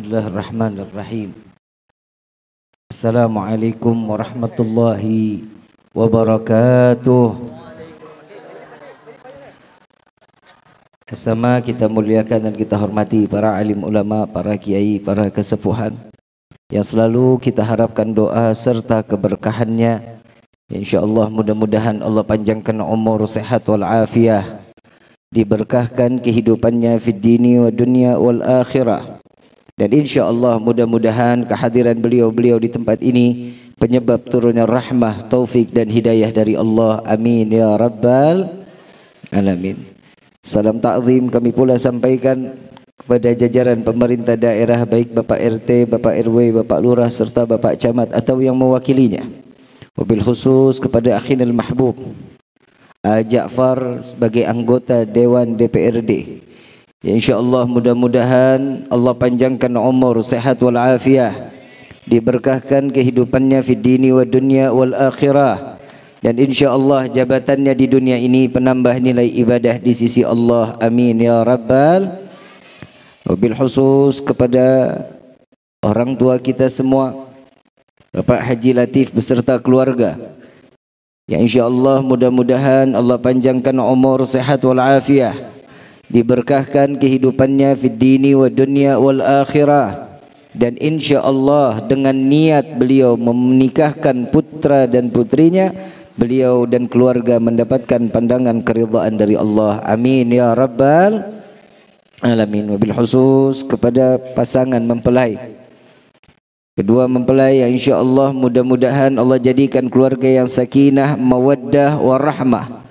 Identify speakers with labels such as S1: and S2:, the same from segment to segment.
S1: Bismillahirrahmanirrahim. Assalamualaikum warahmatullahi wabarakatuh. Bersama kita muliakan dan kita hormati para alim ulama, para kiai, para kesepuhan yang selalu kita harapkan doa serta keberkahannya. InsyaAllah mudah-mudahan Allah panjangkan umur, sehat wal afiyah, diberkahkan kehidupannya fid dini wa dunya wal akhirah. Dan insyaAllah mudah-mudahan kehadiran beliau-beliau di tempat ini penyebab turunnya rahmah, taufik dan hidayah dari Allah. Amin ya rabbal alamin. Salam ta'zim kami pula sampaikan kepada jajaran pemerintah daerah, baik Bapak RT, Bapak RW, Bapak Lurah serta Bapak Camat atau yang mewakilinya. Wabil khusus kepada akhinal mahbub Ja'far sebagai anggota Dewan DPRD. Ya, insyaAllah mudah-mudahan Allah panjangkan umur, sehat wal afiyah, diberkahkan kehidupannya fid dini wa dunya wal akhirah, dan insyaAllah jabatannya di dunia ini penambah nilai ibadah di sisi Allah. Amin ya rabbal. Wabil khusus kepada orang tua kita semua, Bapak Haji Latif beserta keluarga, ya insyaAllah mudah-mudahan Allah panjangkan umur, sehat wal afiyah, diberkahkan kehidupannya fid dini wa dunya wal akhirah, dan insyaAllah dengan niat beliau menikahkan putra dan putrinya, beliau dan keluarga mendapatkan pandangan keridhaan dari Allah. Amin ya rabbal alamin. Wabil khusus kepada pasangan mempelai, kedua mempelai yang insyaAllah mudah-mudahan Allah jadikan keluarga yang sakinah, mawaddah, warahmah,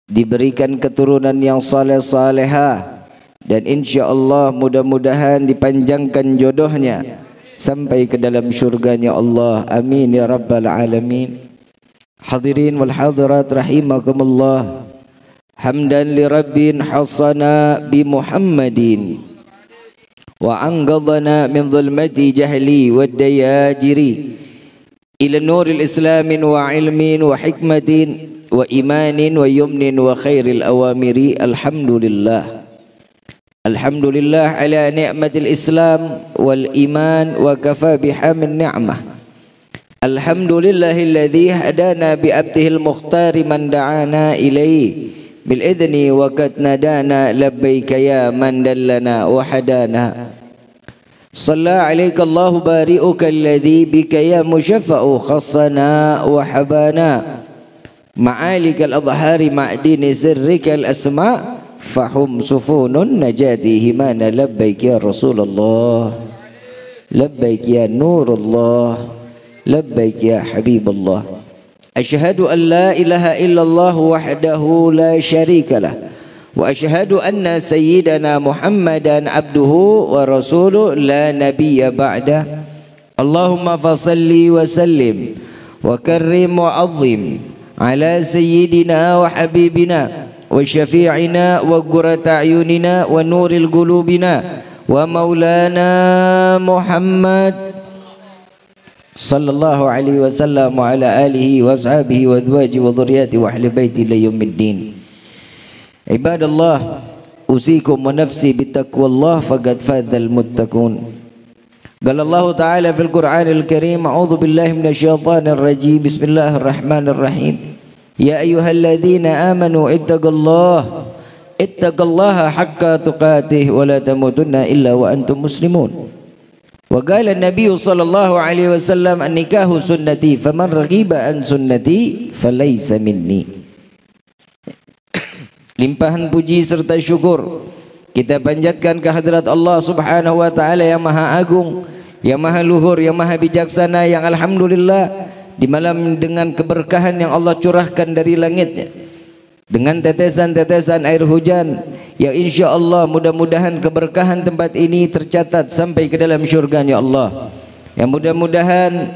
S1: diberikan keturunan yang saleh-salehah, dan insyaAllah mudah-mudahan dipanjangkan jodohnya sampai ke dalam syurganya Allah. Amin ya rabbal alamin. Hadirin wal hadirat rahimakumullah. Hamdan li rabbin hasana bi Muhammadin wa anqadhana min dhulmati jahli wad dayajiri ila nuril islamin wa ilmin wa hikmatin wa imanin wa yumnin wa khairil awamiri. Alhamdulillah, alhamdulillah ala ni'matil islam wal iman wa kafa bihamin ni'mah. Alhamdulillahilladzi hadana bi abdihil mukhtari man da'ana ilaihi bil idni wa qad nadana labbaika ya man dallana wa hadana. Shalla alaika Allahu bari'uka alladzi bika ya musyaffa'u khassana wa habana ma'alikal adhari ma'dini sirrikal asma' fahum sufunun najati himana. Labbaik ya Rasulullah, labbaik ya Nurullah, labbaik ya Habibullah. Asyhadu an la ilaha illallah wahdahu la syarika lah, wa asyhadu anna sayyidana Muhammadan abduhu wa rasuluh la nabiyya ba'dah. Allahumma fasalli wa sallim wa karrim wa azim ala sayyidina wa habibina wa syafi'ina wa qurrata a'yunina wa nuril qulubina wa maulana Muhammad sallallahu alaihi wasallam wa ala alihi wa ashabihi wa azwaji wa dhurriyyati wa ahli baiti ila yaumiddin. Ibadallah, usikum wa nafsi bitaqwallah faqad fadzal muttaqun. Qala Allah Ta'ala fil Qur'anil Karim, a'udzu billahi minasyaitonir rajim. Bismillahirrahmanirrahim. Ya ayyuhalladzina amanu ittaqullaha haqqa tuqatih wa la tamutunna illa wa antum muslimun. Wa qala an-nabiy sallallahu alaihi wasallam an-nikahu sunnati faman raghiba an sunnati falaysa minni. Limpahan puji serta syukur kita panjatkan kehadirat Allah Subhanahu wa taala yang maha agung, yang maha luhur, yang maha bijaksana, yang alhamdulillah di malam dengan keberkahan yang Allah curahkan dari langitnya, dengan tetesan-tetesan air hujan yang insyaAllah mudah-mudahan keberkahan tempat ini tercatat sampai ke dalam syurganya Allah. Yang mudah-mudahan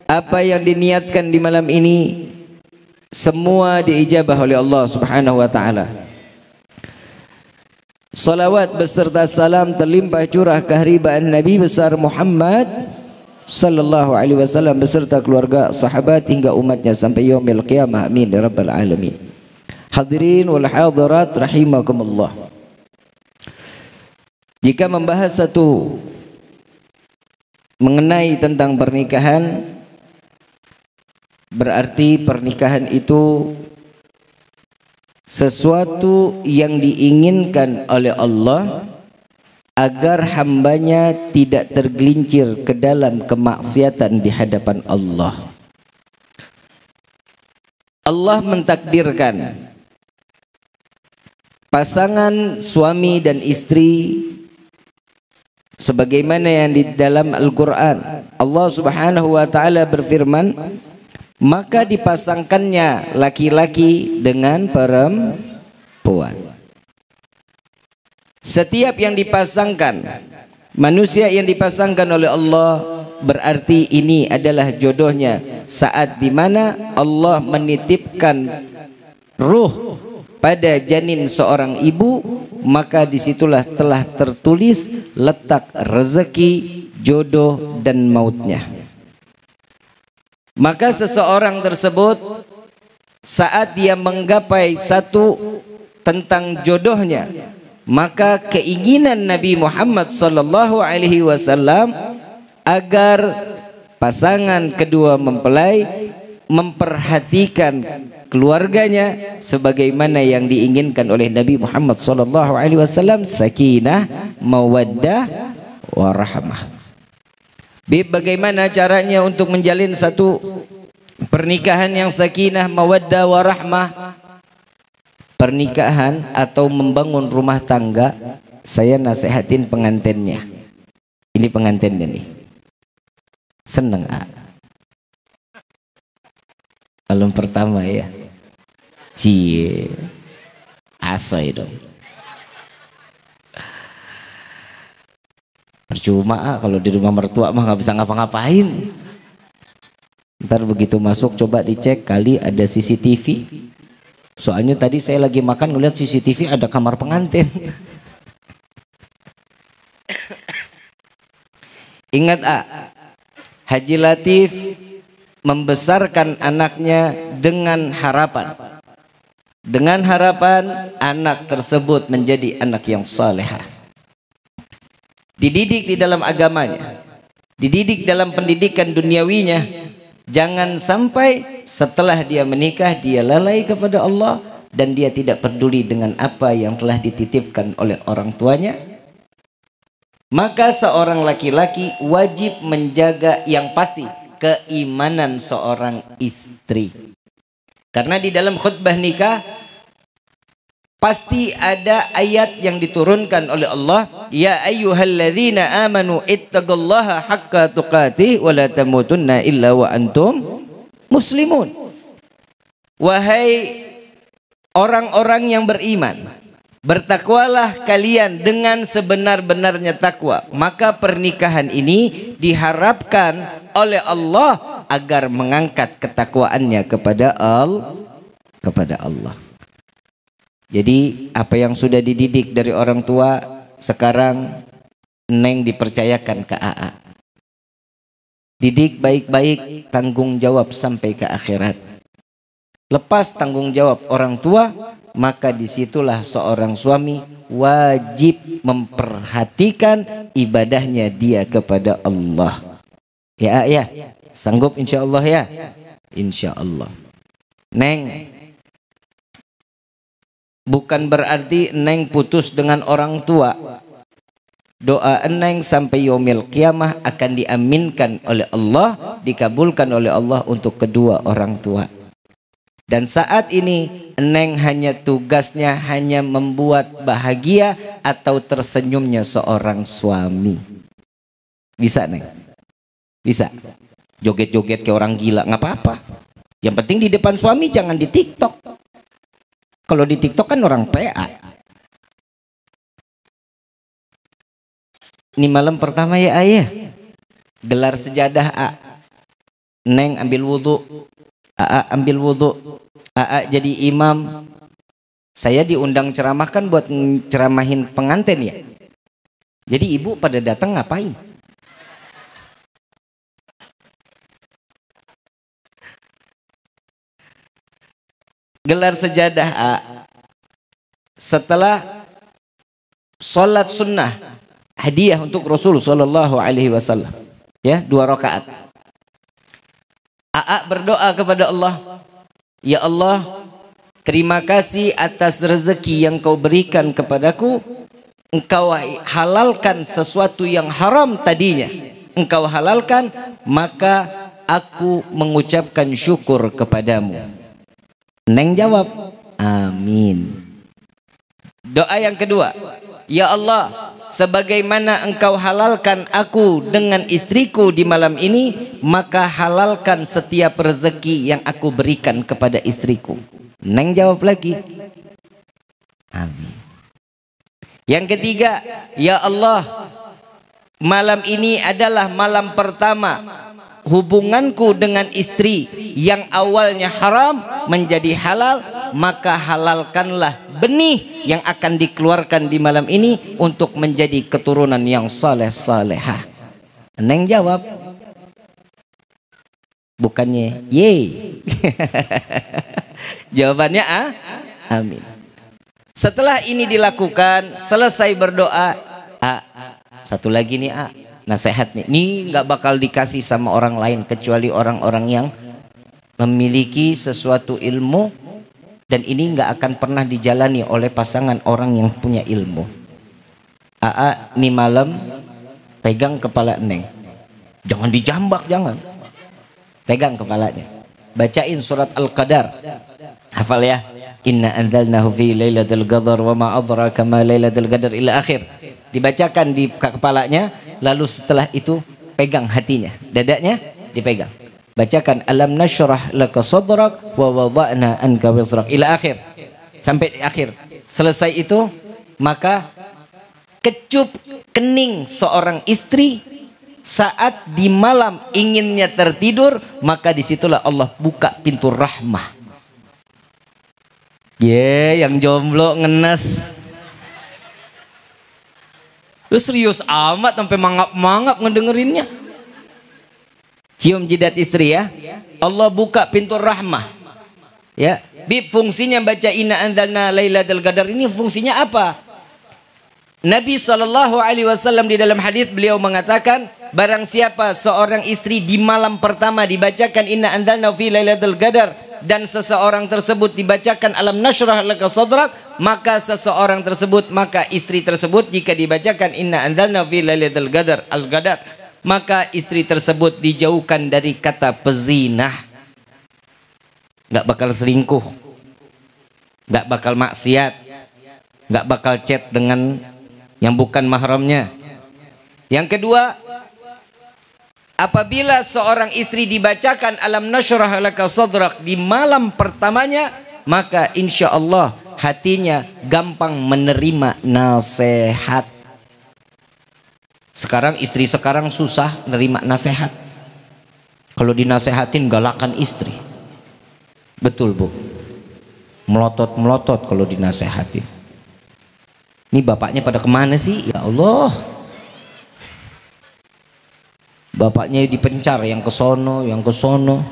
S1: apa yang diniatkan di malam ini semua diijabah oleh Allah Subhanahu wa taala. Salawat beserta salam terlimpah curah keharibaan Nabi besar Muhammad sallallahu alaihi wasallam beserta keluarga, sahabat hingga umatnya sampai yaumil qiyamah. Amin ya rabbal alamin. Hadirin wal hadirat rahimakumullah. Jika membahas satu mengenai tentang pernikahan, berarti pernikahan itu sesuatu yang diinginkan oleh Allah agar hambanya tidak tergelincir ke dalam kemaksiatan di hadapan Allah. Allah mentakdirkan pasangan suami dan istri sebagaimana yang di dalam Al-Quran. Allah Subhanahu wa ta'ala berfirman, maka dipasangkannya laki-laki dengan perempuan. Setiap yang dipasangkan, manusia yang dipasangkan oleh Allah, berarti ini adalah jodohnya. Saat dimana Allah menitipkan ruh pada janin seorang ibu, maka disitulah telah tertulis letak rezeki, jodoh dan mautnya. Maka seseorang tersebut saat dia menggapai satu tentang jodohnya, maka keinginan Nabi Muhammad sallallahu alaihi wasallam agar pasangan kedua mempelai memperhatikan keluarganya sebagaimana yang diinginkan oleh Nabi Muhammad sallallahu alaihi wasallam, sakinah, mawaddah, warahmah. Bagaimana caranya untuk menjalin satu pernikahan yang sakinah, mawaddah, warahmah? Pernikahan atau membangun rumah tangga, saya nasihatin pengantinnya. Ini pengantinnya nih, seneng malam pertama ya, cie asoy dong. Percuma kalau di rumah mertua mah nggak bisa ngapa-ngapain. Ntar begitu masuk coba dicek kali ada CCTV. Soalnya tadi saya lagi makan ngeliat CCTV ada kamar pengantin. Ingat Haji Latif membesarkan anaknya dengan harapan. Dengan harapan anak tersebut menjadi anak yang salehah. Dididik di dalam agamanya, dididik dalam pendidikan duniawinya. Jangan sampai setelah dia menikah dia lalai kepada Allah dan dia tidak peduli dengan apa yang telah dititipkan oleh orang tuanya. Maka seorang laki-laki wajib menjaga yang pasti keimanan seorang istri. Karena di dalam khutbah nikah pasti ada ayat yang diturunkan oleh Allah, ya ayyuhalladzina amanu ittaqullaha haqqa tuqatih wa la tamutunna illa wa antum muslimun. Wahai orang-orang yang beriman, bertakwalah kalian dengan sebenar-benarnya takwa. Maka pernikahan ini diharapkan oleh Allah agar mengangkat ketakwaannya kepada Allah. Jadi apa yang sudah dididik dari orang tua sekarang Neng dipercayakan ke AA. Didik baik-baik, tanggung jawab sampai ke akhirat. Lepas tanggung jawab orang tua, maka disitulah seorang suami wajib memperhatikan ibadahnya dia kepada Allah. Ya, sanggup insya Allah ya, insya Allah. Neng, bukan berarti Neng putus dengan orang tua. Doa Neng sampai yaumil kiamah akan diaminkan oleh Allah, dikabulkan oleh Allah untuk kedua orang tua. Dan saat ini Neng hanya tugasnya hanya membuat bahagia atau tersenyumnya seorang suami. Bisa Neng? Bisa. Joget-joget kayak orang gila nggak apa-apa. Yang penting di depan suami, jangan di TikTok. Kalau di TikTok kan orang PA. Ini malam pertama ya ayah. Gelar sejadah Neng ambil wudhu, ambil wudhu, jadi imam. Saya diundang ceramah kan buat ceramahin pengantin ya. Jadi ibu pada datang ngapain? Gelar sejadah setelah sholat sunnah, hadiah untuk Rasul sallallahu alaihi wasallam. Ya, 2 rakaat. Aa berdoa kepada Allah, ya Allah, terima kasih atas rezeki yang kau berikan kepadaku. Engkau halalkan sesuatu yang haram tadinya, engkau halalkan, maka aku mengucapkan syukur kepadamu. Neng jawab, amin. Doa yang kedua, ya Allah, sebagaimana engkau halalkan aku dengan istriku di malam ini, maka halalkan setiap rezeki yang aku berikan kepada istriku. Neng jawab lagi, amin. Yang ketiga, ya Allah, malam ini adalah malam pertama hubunganku dengan istri yang awalnya haram menjadi halal, maka halalkanlah benih yang akan dikeluarkan di malam ini untuk menjadi keturunan yang saleh salehah. Neng jawab, bukannya yeay. Jawabannya amin. Setelah ini dilakukan, selesai berdoa, satu lagi nih nasihat nih, ini nggak bakal dikasih sama orang lain kecuali orang-orang yang memiliki sesuatu ilmu, dan ini nggak akan pernah dijalani oleh pasangan orang yang punya ilmu. Nih malam pegang kepala Neng, jangan dijambak, jangan, pegang kepalanya, bacain surat Al-Qadar, hafal ya, inna anzalnahu fi lailatul qadar wa ma adraka ma lailatul qadar ila akhir, dibacakan di kepalanya. Lalu setelah itu pegang hatinya, dadanya dipegang, bacakan alam nasyrah laka sadrak wa wada'na anka wizrak ila akhir, sampai di akhir. Selesai itu, maka kecup kening seorang istri saat di malam inginnya tertidur, maka disitulah Allah buka pintu rahmah. Yang jomblo ngenes. Lu serius amat sampai mangap-mangap ngedengerinnya. Cium jidat istri ya. Allah buka pintu rahmah. Ya, bib fungsinya baca inna anzalna lailatul qadar ini fungsinya apa? Nabi SAW di dalam hadis beliau mengatakan, barang siapa seorang istri di malam pertama dibacakan inna anzalna fi lailatul qadar dan seseorang tersebut dibacakan alam nasyrah laka sadrak, maka seseorang tersebut, maka istri tersebut jika dibacakan inna anzalna fi lailatul qadar al-qadar, maka istri tersebut dijauhkan dari kata pezinah. Nggak bakal selingkuh, nggak bakal maksiat, nggak bakal chat dengan yang bukan mahramnya. Yang kedua, apabila seorang istri dibacakan alam nasyrah laka sadrak di malam pertamanya, maka insya Allah hatinya gampang menerima nasihat. Sekarang istri sekarang susah menerima nasihat. Kalau dinasehatin galakan istri. Betul bu, melotot-melotot kalau dinasehatin. Ini bapaknya pada kemana sih? Ya Allah, bapaknya dipencar, yang ke sono, yang ke sono.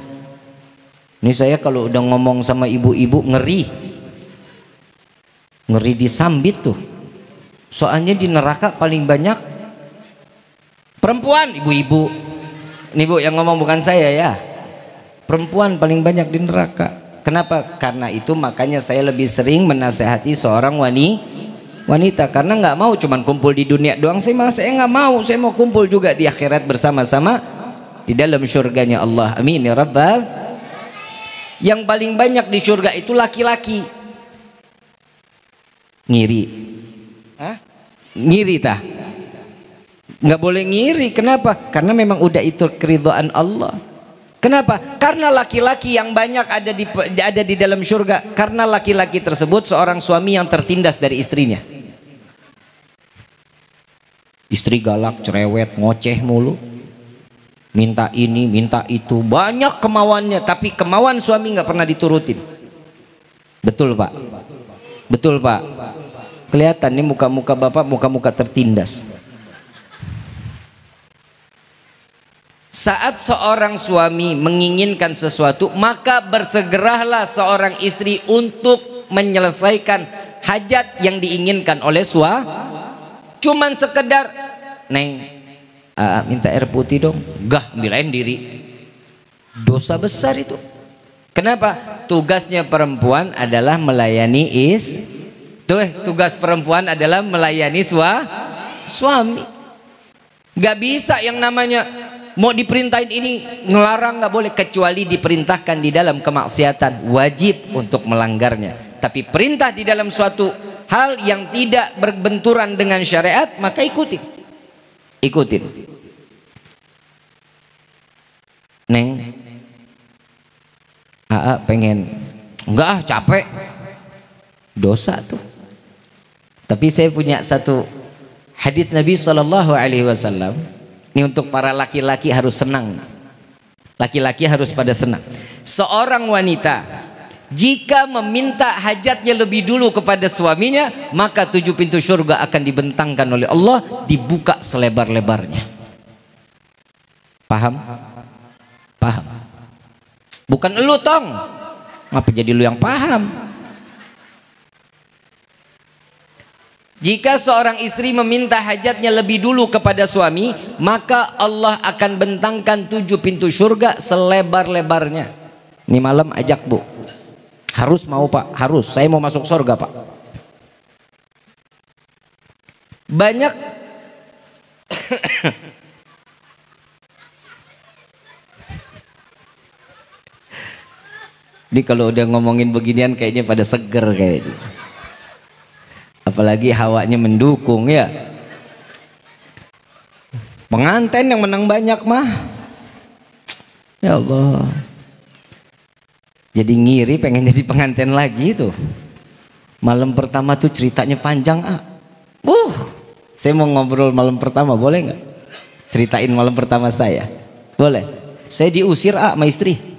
S1: Ini saya kalau udah ngomong sama ibu-ibu ngeri, ngeri disambit tuh. Soalnya di neraka paling banyak perempuan, ibu-ibu. Ini bu yang ngomong bukan saya ya. Perempuan paling banyak di neraka. Kenapa? Karena itu makanya saya lebih sering menasehati seorang wanita, karena nggak mau cuman kumpul di dunia doang. Saya nggak mau, saya mau kumpul juga di akhirat bersama-sama di dalam surganya Allah. Amin ya rabbal. Yang paling banyak di surga itu laki-laki. Ngiri, ngiri tah? Nggak boleh ngiri. Kenapa? Karena memang udah itu keridhaan Allah. Kenapa? Karena laki-laki yang banyak ada di dalam surga. Karena laki-laki tersebut seorang suami yang tertindas dari istrinya. Istri galak, cerewet, ngoceh mulu, minta ini, minta itu, banyak kemauannya, tapi kemauan suami nggak pernah diturutin. Betul pak? Betul pak? Kelihatan nih muka-muka bapak, muka-muka tertindas. Saat seorang suami menginginkan sesuatu, maka bersegeralah seorang istri untuk menyelesaikan hajat yang diinginkan oleh suami. Cuman sekedar, Neng, Minta air putih dong. Gah, belain diri. Dosa besar itu. Kenapa? Tugasnya perempuan adalah melayani tugas perempuan adalah melayani suami. Gak bisa yang namanya mau diperintahin ini ngelarang, gak boleh, kecuali diperintahkan di dalam kemaksiatan, wajib untuk melanggarnya. Tapi perintah di dalam suatu hal yang tidak berbenturan dengan syariat, maka ikutin. Neng, pengen, enggak capek, dosa tuh. Tapi saya punya satu hadits Nabi SAW. Ini untuk para laki-laki harus senang. Laki-laki harus pada senang. Seorang wanita jika meminta hajatnya lebih dulu kepada suaminya, maka 7 pintu surga akan dibentangkan oleh Allah, dibuka selebar-lebarnya. Paham? Bukan elu tong. Ngapa jadi lu yang paham? Jika seorang istri meminta hajatnya lebih dulu kepada suami, maka Allah akan bentangkan 7 pintu surga selebar-lebarnya. Ini malam ajak bu. Harus mau pak, harus. Saya mau masuk surga pak. Banyak Ini kalau udah ngomongin beginian kayaknya pada seger kayaknya. Apalagi hawanya mendukung ya. Pengantin yang menang banyak mah. Ya Allah. Jadi ngiri pengen jadi pengantin lagi tuh. Malam pertama tuh ceritanya panjang saya mau ngobrol malam pertama, boleh nggak? Ceritain malam pertama saya. Boleh. Saya diusir sama istri.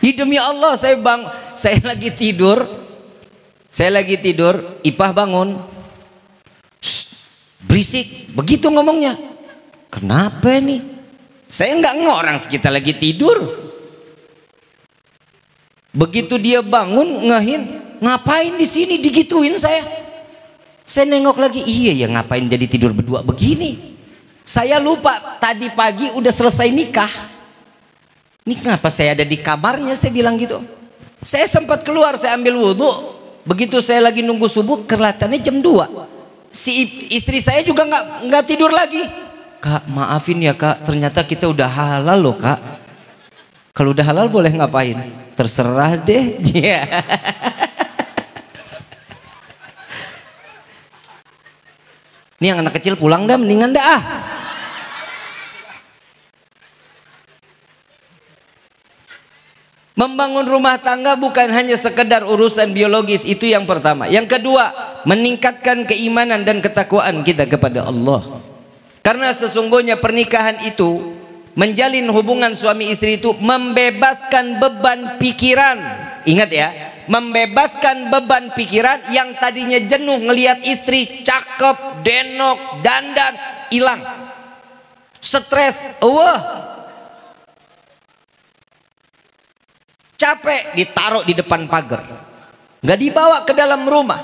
S1: Demi Allah, saya lagi tidur, Ipah bangun, berisik, begitu ngomongnya. Kenapa nih? Saya nggak ngorang kita lagi tidur. Begitu dia bangun ngehin, ngapain di sini, digituin saya. Saya nengok lagi, iya ya, ngapain jadi tidur berdua begini? Saya lupa tadi pagi udah selesai nikah. Ini kenapa saya ada di kamarnya, saya bilang gitu. Saya sempat keluar, saya ambil wudhu. Begitu saya lagi nunggu subuh, kelihatannya jam 2. Si istri saya juga nggak tidur lagi. Kak, maafin ya kak, ternyata kita udah halal loh kak. Kalau udah halal boleh ngapain? Terserah deh. Yeah. Ini yang anak kecil pulang dah, mendingan dah. Membangun rumah tangga bukan hanya sekedar urusan biologis, itu yang pertama. Yang kedua, meningkatkan keimanan dan ketakwaan kita kepada Allah. Karena sesungguhnya pernikahan itu, menjalin hubungan suami istri itu membebaskan beban pikiran. Ingat ya, membebaskan beban pikiran yang tadinya jenuh ngelihat istri cakep, denok, dandan, hilang. Stres, capek, ditaruh di depan pagar, nggak dibawa ke dalam rumah.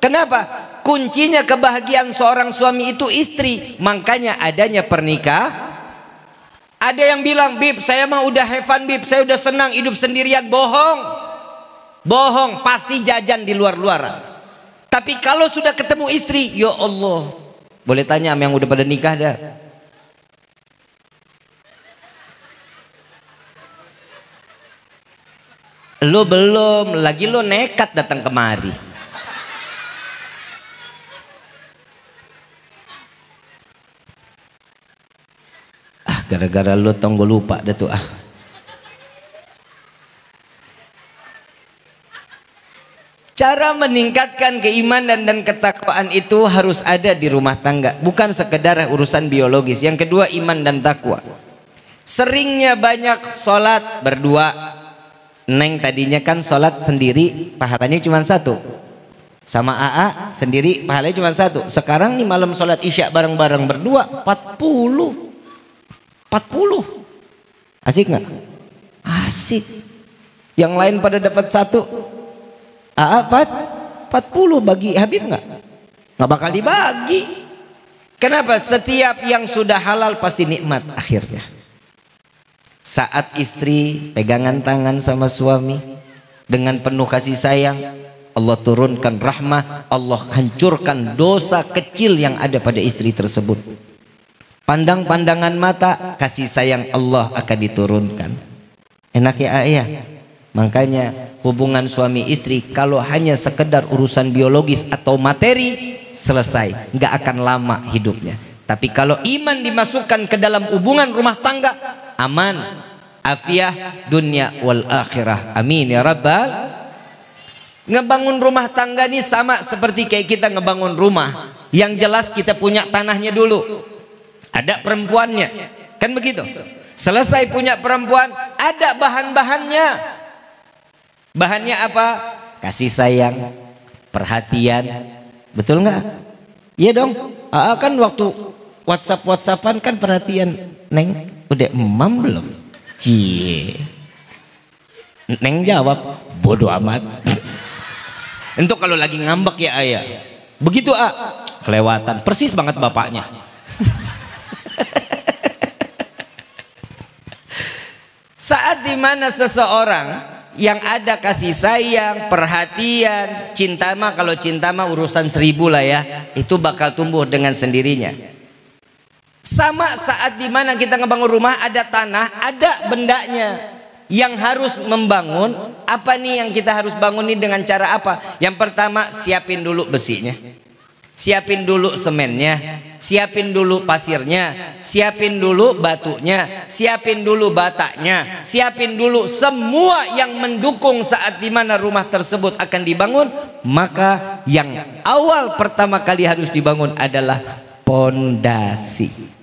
S1: Kenapa? Kuncinya kebahagiaan seorang suami itu istri. Makanya adanya pernikahan. Ada yang bilang, bib saya mah udah have fun, bib saya udah senang hidup sendirian. Bohong, pasti jajan di luar-luaran. Tapi kalau sudah ketemu istri, ya Allah, boleh tanya sama yang udah pada nikah dah. Lo belum, lagi lo nekat datang kemari. Gara-gara lo tonggo lupa dah tuh. Cara meningkatkan keimanan dan ketakwaan itu harus ada di rumah tangga, bukan sekedar urusan biologis. Yang kedua, iman dan takwa. Seringnya banyak sholat berdua. Neng tadinya kan sholat sendiri, pahalanya cuma 1. Sama AA sendiri, pahalanya cuma 1. Sekarang nih malam sholat isya bareng-bareng berdua, 40. Asik nggak? Asik. Yang lain pada dapat 1, AA 40, bagi Habib nggak? Nggak bakal dibagi. Kenapa? Setiap yang sudah halal pasti nikmat akhirnya. Saat istri pegangan tangan sama suami dengan penuh kasih sayang, Allah turunkan rahmah, Allah hancurkan dosa kecil yang ada pada istri tersebut. Pandang pandangan mata, kasih sayang Allah akan diturunkan. Enak ya ayah? Makanya hubungan suami istri kalau hanya sekedar urusan biologis atau materi, selesai, nggak akan lama hidupnya. Tapi kalau iman dimasukkan ke dalam hubungan rumah tangga, aman, afiah dunia wal akhirah. Amin ya rabbal. Ngebangun rumah tangga ini sama seperti kayak kita ngebangun rumah. Yang jelas kita punya tanahnya dulu, ada perempuannya, kan begitu. Selesai punya perempuan, ada bahan-bahannya. Bahannya apa? Kasih sayang, perhatian. Betul nggak? Iya dong. Kan waktu WhatsApp-WhatsAppan kan perhatian. Neng, udah emam belum? Cie. Neng jawab, bodoh amat. Untuk kalau lagi ngambek ya ayah. Begitu kelewatan. Persis banget bapaknya. Saat dimana seseorang yang ada kasih sayang, perhatian, cinta mah, kalau cinta mah urusan 1000 lah ya, itu bakal tumbuh dengan sendirinya. Sama saat dimana kita ngebangun rumah, ada tanah, ada bendanya yang harus membangun. Apa nih yang kita harus bangun ini dengan cara apa? Yang pertama, siapin dulu besinya, siapin dulu semennya, siapin dulu pasirnya, siapin dulu batunya, siapin dulu batanya, siapin dulu semua yang mendukung saat dimana rumah tersebut akan dibangun. Maka yang awal pertama kali harus dibangun adalah pondasi.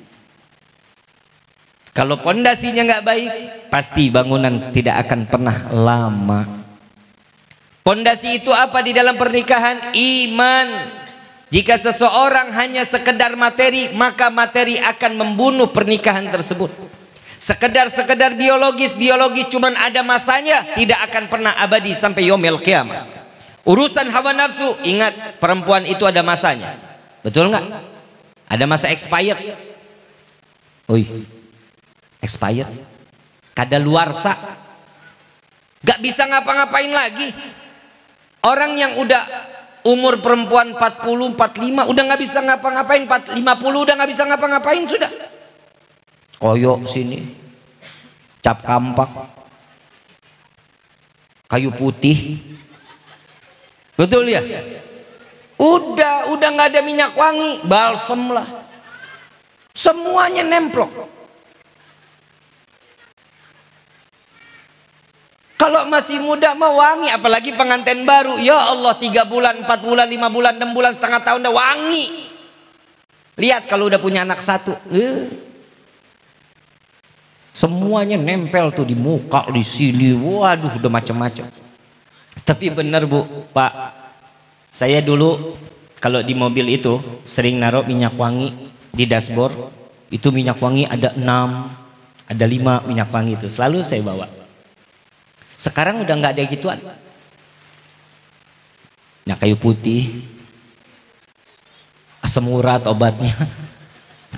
S1: Kalau pondasinya nggak baik, pasti bangunan tidak akan pernah lama. Pondasi itu apa di dalam pernikahan? Iman. Jika seseorang hanya sekedar materi, maka materi akan membunuh pernikahan tersebut. Sekedar biologis cuman ada masanya, tidak akan pernah abadi sampai yaumil qiyamah. Urusan hawa nafsu, ingat perempuan itu ada masanya. Betul nggak? Ada masa expired. Expired. Kadaluarsa. Gak bisa ngapa-ngapain lagi. Orang yang udah umur perempuan 40, 45 udah nggak bisa ngapa-ngapain, 50 udah nggak bisa ngapa-ngapain sudah. Koyok sini, cap kampak, kayu putih, betul ya? Udah nggak ada minyak wangi, balsem lah, semuanya nemplok. Kalau masih muda mah wangi, apalagi pengantin baru. Ya Allah, 3 bulan, 4 bulan, 5 bulan, 6 bulan, setengah tahun udah wangi. Lihat kalau udah punya anak 1. Semuanya nempel tuh di muka, di sini. Waduh, udah macam-macam. Tapi benar Bu, Pak. Saya dulu kalau di mobil itu sering naruh minyak wangi di dashboard. Itu minyak wangi ada 6, ada 5 minyak wangi itu. Selalu saya bawa. Sekarang udah nggak ada gituan. Nah, kayu putih, asam urat obatnya,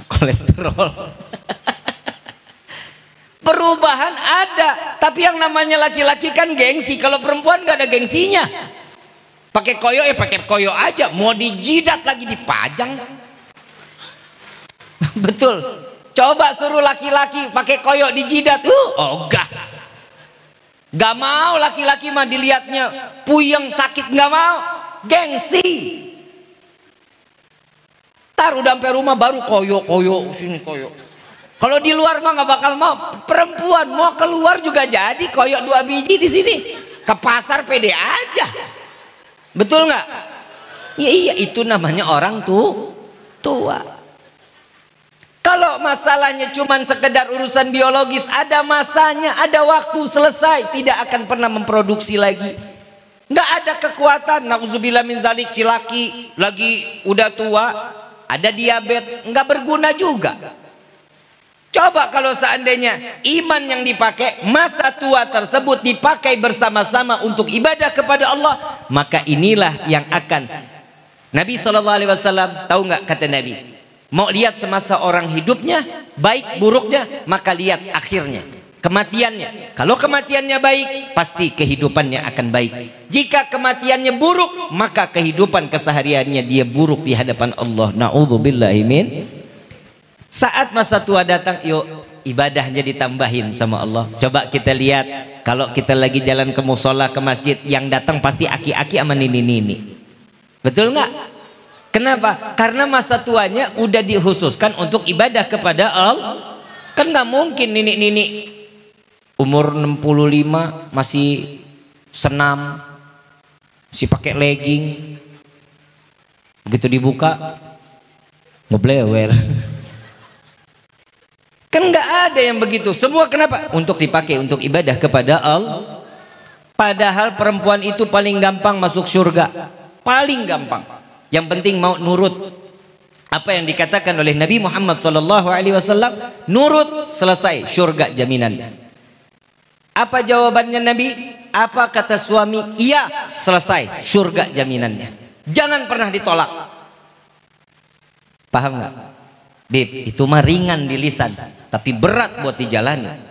S1: kolesterol. Perubahan ada, tapi yang namanya laki-laki kan gengsi. Kalau perempuan nggak ada gengsinya. Pakai koyo pakai koyo aja. Mau dijidat lagi dipajang. Betul. Coba suruh laki-laki pakai koyo dijidat, ogah. Gak mau laki-laki mah dilihatnya puyeng sakit, gak mau, gengsi. Tar udah sampai rumah baru koyo sini koyo. Kalau di luar mah gak bakal mau. Perempuan mau keluar juga jadi koyo 2 biji di sini. Ke pasar pede aja. Betul nggak? Iya, itu namanya orang tua. Kalau masalahnya cuman sekedar urusan biologis, ada masanya, ada waktu, selesai, tidak akan pernah memproduksi lagi. Nggak ada kekuatan. Nauzubillah min zalik, si laki lagi udah tua, ada diabetes, nggak berguna juga. Coba kalau seandainya iman yang dipakai, masa tua tersebut dipakai bersama-sama untuk ibadah kepada Allah, maka inilah yang akan Nabi SAW tahu nggak kata Nabi?
S2: Mau lihat semasa orang hidupnya, baik buruknya, maka lihat akhirnya, kematiannya. Kalau kematiannya baik, pasti kehidupannya akan baik. Jika kematiannya buruk, maka kehidupan kesehariannya dia buruk di hadapan Allah. Na'udzubillahi min. Saat masa tua datang, yuk ibadahnya ditambahin sama Allah. Coba kita lihat, kalau kita lagi jalan ke musola, ke masjid, yang datang pasti aki-aki sama nini-nini. Betul nggak? Kenapa? Karena masa tuanya udah dikhususkan untuk ibadah kepada Allah. Kan nggak mungkin nini-nini umur 65 masih senam, masih pakai legging, begitu dibuka ngeblewer. Kan nggak ada yang begitu. Semua kenapa? Untuk dipakai untuk ibadah kepada Allah. Padahal perempuan itu paling gampang masuk surga, paling gampang. Yang penting mau nurut apa yang dikatakan oleh Nabi Muhammad SAW. Nurut, selesai, surga jaminannya. Apa jawabannya Nabi? Apa kata suami? Iya, selesai, surga jaminannya. Jangan pernah ditolak. Paham nggak? Bib, itu mah ringan di lisan, tapi berat buat dijalani.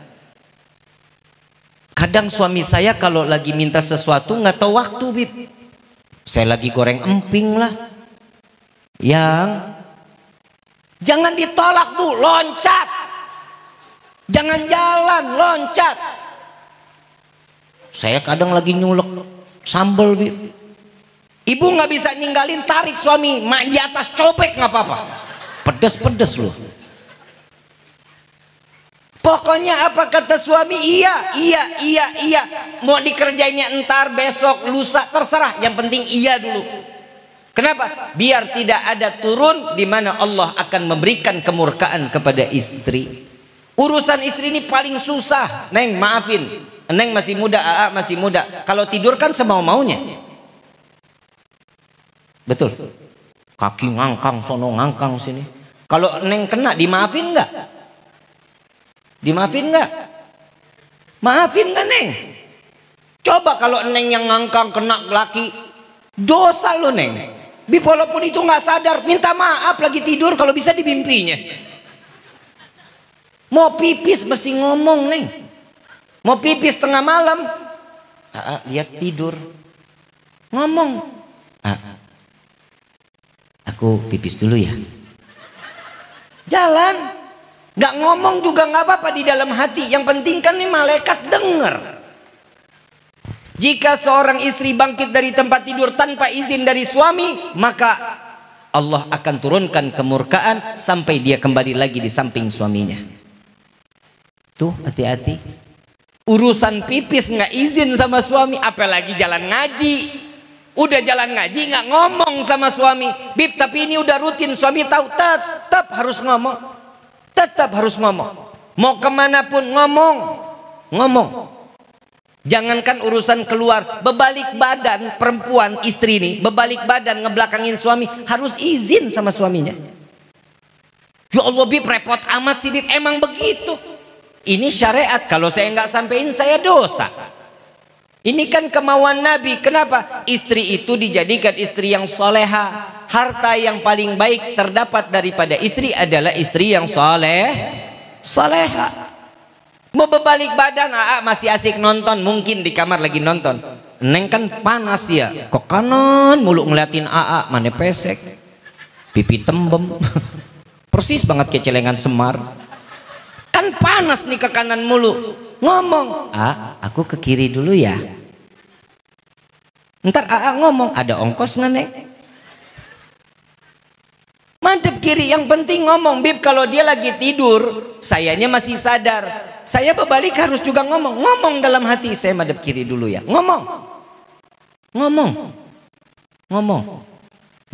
S2: Kadang suami saya kalau lagi minta sesuatu nggak tahu waktu, Bib. Saya lagi goreng emping lah. Jangan ditolak, Bu, loncat. Jangan jalan, loncat. Saya kadang lagi nyulek sambal, Bib. Ibu nggak bisa ninggalin, tarik suami, mak di atas cobek nggak apa-apa. Pedes-pedes loh. Pokoknya apa kata suami? Iya. Mau dikerjainnya entar, besok, lusa, terserah. Yang penting iya dulu. Kenapa? Biar tidak ada turun di mana Allah akan memberikan kemurkaan kepada istri. Urusan istri ini paling susah. Neng, maafin, Neng masih muda, Aa masih muda. Kalau tidur kan semau-maunya. Betul. Kaki ngangkang sono, ngangkang sini. Kalau Neng kena, dimaafin nggak? Dimaafin nggak? Maafin nggak, Neng? Coba kalau Neng yang ngangkang kena laki, dosa lo, Neng. Walaupun itu nggak sadar, minta maaf lagi tidur kalau bisa di mimpinya. Mau pipis mesti ngomong, Neng. Mau pipis tengah malam, lihat tidur, ngomong, aku pipis dulu ya. Jalan, nggak ngomong juga nggak apa-apa di dalam hati. Yang penting kan nih malaikat dengar. Jika seorang istri bangkit dari tempat tidur tanpa izin dari suami, maka Allah akan turunkan kemurkaan sampai dia kembali lagi di samping suaminya. Tuh, hati-hati. Urusan pipis nggak izin sama suami, apalagi jalan ngaji. Udah jalan ngaji nggak ngomong sama suami, Bib, tapi ini udah rutin, suami tahu, tetap harus ngomong, tetap harus ngomong. Mau kemanapun ngomong. Jangankan urusan keluar, bebalik badan perempuan istri ini, bebalik badan ngebelakangin suami, harus izin sama suaminya. Ya Allah, Bib, repot amat sih, Bib. Emang begitu. Ini syariat, kalau saya nggak sampein saya dosa. Ini kan kemauan Nabi. Kenapa? Istri itu dijadikan istri yang soleha. Harta yang paling baik terdapat daripada istri adalah istri yang soleha. Mau berbalik badan, masih asik nonton, mungkin di kamar lagi nonton. Neng kan panas ya, kok kanan mulu ngeliatin mana pesek, pipi tembem. Persis banget kayak celengan Semar. Kan panas nih ke kanan mulu. Ngomong, aku ke kiri dulu ya. Ntar ngomong, ada ongkos nggak, Neng? Madep kiri, yang penting ngomong. Bib, kalau dia lagi tidur, sayanya masih sadar, saya berbalik harus juga ngomong dalam hati, saya madep kiri dulu ya. Ngomong.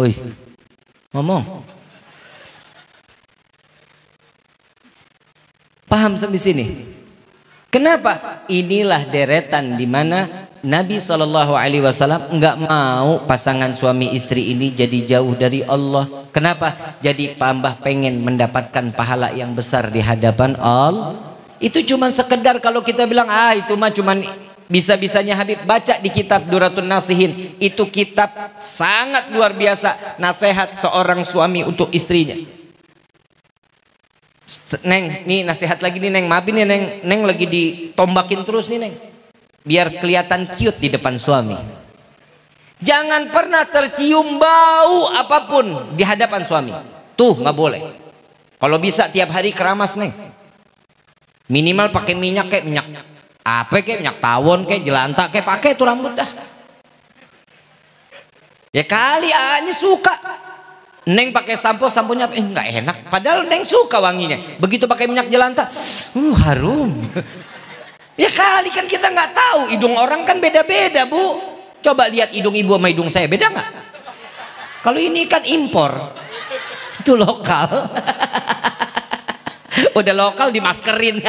S2: Oi, ngomong. Paham sampai sini? Kenapa? Inilah deretan di mana Nabi SAW nggak mau pasangan suami istri ini jadi jauh dari Allah. Kenapa? Jadi tambah pengen mendapatkan pahala yang besar di hadapan Allah. Itu cuma sekedar kalau kita bilang itu mah cuman bisa-bisanya Habib. Baca di kitab Duratun Nasihin, itu kitab sangat luar biasa, nasihat seorang suami untuk istrinya. Neng, nih nasihat lagi nih Neng, maafin ya Neng, Neng lagi ditombakin terus nih Neng, biar kelihatan cute di depan suami. Jangan pernah tercium bau apapun di hadapan suami. Tuh nggak boleh. Kalau bisa tiap hari keramas Neng. Minimal pakai minyak kayak minyak apa kayak minyak tawon kayak jelantah kayak pakai tuh rambut dah. Ya kali Anya suka. Neng pakai sampo, samponya nggak enak. Padahal Neng suka wanginya. Begitu pakai minyak jelantah, harum. Ya kali kan kita nggak tahu. Hidung orang kan beda-beda Bu. Coba lihat hidung ibu sama hidung saya, beda nggak? Kalau ini kan impor, itu lokal. Udah lokal dimaskerin.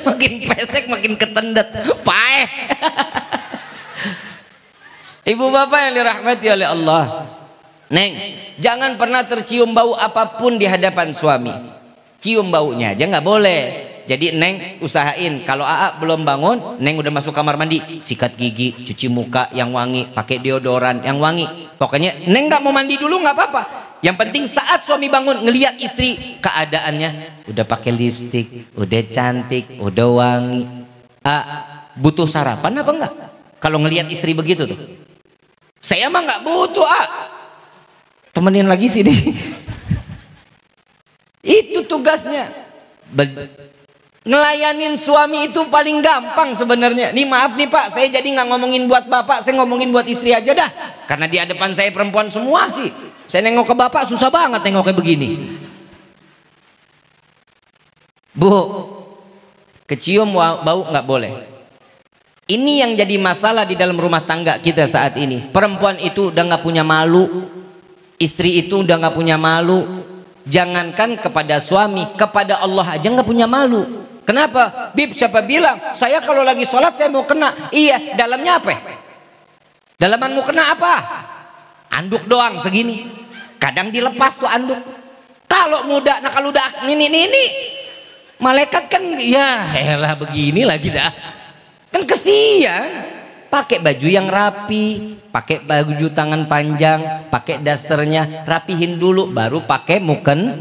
S2: Makin pesek makin ketendet. Paeh. Ibu bapak yang dirahmati oleh Allah, Neng, jangan pernah tercium bau apapun di hadapan suami. Cium baunya aja nggak boleh. Jadi Neng usahain kalau AA belum bangun, Neng udah masuk kamar mandi, sikat gigi, cuci muka yang wangi, pakai deodoran yang wangi. Pokoknya Neng nggak mau mandi dulu nggak apa-apa. Yang penting saat suami bangun ngelihat istri keadaannya udah pakai lipstik, udah cantik, udah wangi. Butuh sarapan apa enggak? Kalau ngelihat istri begitu tuh. Saya mah nggak butuh temenin lagi sih deh. Itu tugasnya. Ngelayanin suami itu paling gampang sebenarnya. Nih maaf nih Pak, saya jadi nggak ngomongin buat Bapak, saya ngomongin buat istri aja dah. Karena di hadapan saya perempuan semua sih. Saya nengok ke Bapak susah banget nengok kayak begini. Bu, kecium bau nggak boleh. Ini yang jadi masalah di dalam rumah tangga kita saat ini. Perempuan itu udah nggak punya malu, istri itu udah nggak punya malu. Jangankan kepada suami, kepada Allah aja nggak punya malu. Kenapa? Bib, siapa bilang saya kalau lagi sholat saya mau kena? Iya, dalamnya apa? Dalaman mau kena apa? Anduk doang segini. Kadang dilepas tuh anduk. Kalau muda, nah kalau udah ini malaikat kan ya elah begini lagi dah. Kan kesian. Pakai baju yang rapi, pakai baju tangan panjang, pakai dasternya, rapihin dulu baru pakai mukena.